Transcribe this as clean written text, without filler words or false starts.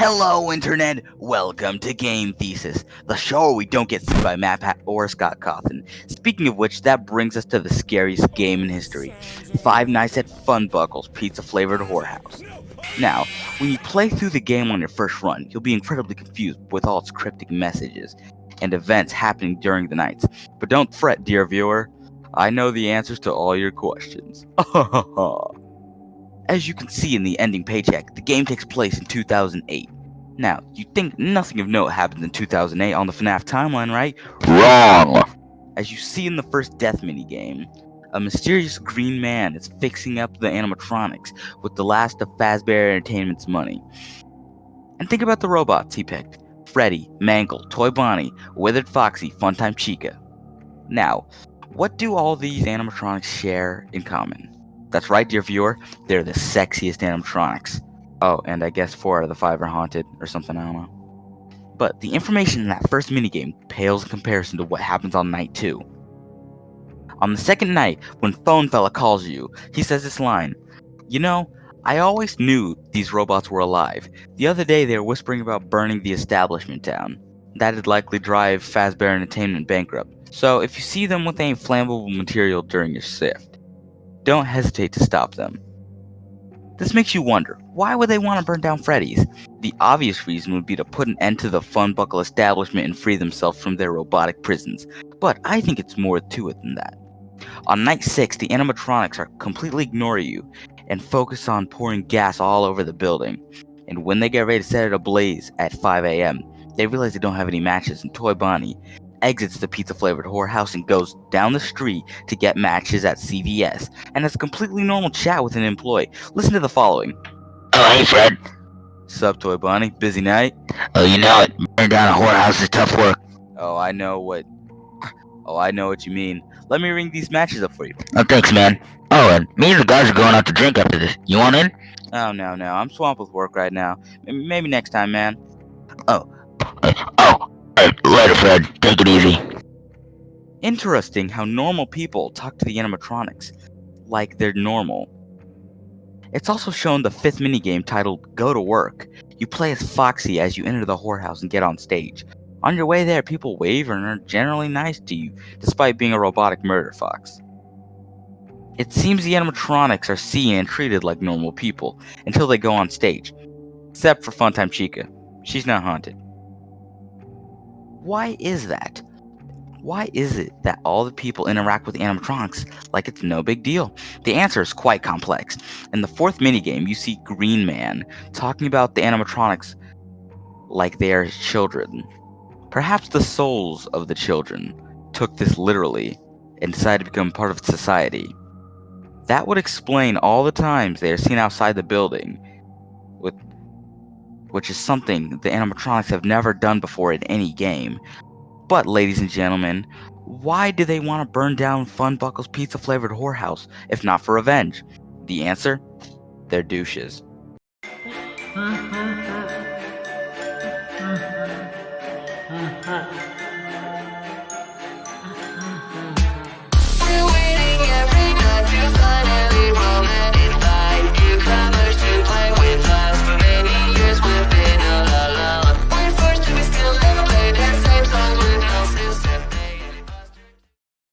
Hello, Internet! Welcome to Game Thesis, the show where we don't get sued by Matt Pat or Scott Cawthon. Speaking of which, that brings us to the scariest game in history, Five Nights at Funbuckle's pizza-flavored whorehouse. Now, when you play through the game on your first run, you'll be incredibly confused with all its cryptic messages and events happening during the nights. But don't fret, dear viewer. I know the answers to all your questions. As you can see in the ending paycheck, the game takes place in 2008. Now, you'd think nothing of note happens in 2008 on the FNAF timeline, right? Wrong. As you see in the first death minigame, a mysterious green man is fixing up the animatronics with the last of Fazbear Entertainment's money. And think about the robots he picked: Freddy, Mangle, Toy Bonnie, Withered Foxy, Funtime Chica. Now, what do all these animatronics share in common? That's right, dear viewer, they're the sexiest animatronics. Oh, and I guess 4 out of the 5 are haunted, or something, I don't know. But the information in that first minigame pales in comparison to what happens on night 2. On the second night, when Phone Fella calls you, he says this line: "You know, I always knew these robots were alive. The other day they were whispering about burning the establishment down. That'd likely drive Fazbear Entertainment bankrupt. So if you see them with any flammable material during your shift, don't hesitate to stop them." This makes you wonder, why would they want to burn down Freddy's? The obvious reason would be to put an end to the Funbuckle establishment and free themselves from their robotic prisons. But I think it's more to it than that. On night 6, the animatronics are completely ignore you and focus on pouring gas all over the building. And when they get ready to set it ablaze at 5 a.m., they realize they don't have any matches, and Toy Bonnie exits the pizza-flavored whorehouse and goes down the street to get matches at CVS, and has a completely normal chat with an employee. Listen to the following. Oh, hey, Fred. Sup, Toy Bonnie? Busy night? Oh, you know it. Burning down a whorehouse is tough work. Oh, I know what you mean. Let me ring these matches up for you. Oh, thanks, man. Oh, and me and the guys are going out to drink after this. You want in? Oh, no. I'm swamped with work right now. Maybe next time, man. Later, Fred. Take it easy. Interesting how normal people talk to the animatronics like they're normal. It's also shown the 5th minigame titled Go to Work. You play as Foxy as you enter the whorehouse and get on stage. On your way there, people wave and are generally nice to you, despite being a robotic murder fox. It seems the animatronics are seen and treated like normal people until they go on stage. Except for Funtime Chica. She's not haunted. Why is that? Why is it that all the people interact with animatronics like it's no big deal? The answer is quite complex. In the 4th minigame, you see Green Man talking about the animatronics like they are children. Perhaps the souls of the children took this literally and decided to become part of society. That would explain all the times they are seen outside the building, which is something the animatronics have never done before in any game. But, ladies and gentlemen, why do they want to burn down Funbuckle's pizza-flavored whorehouse, if not for revenge? The answer? They're douches.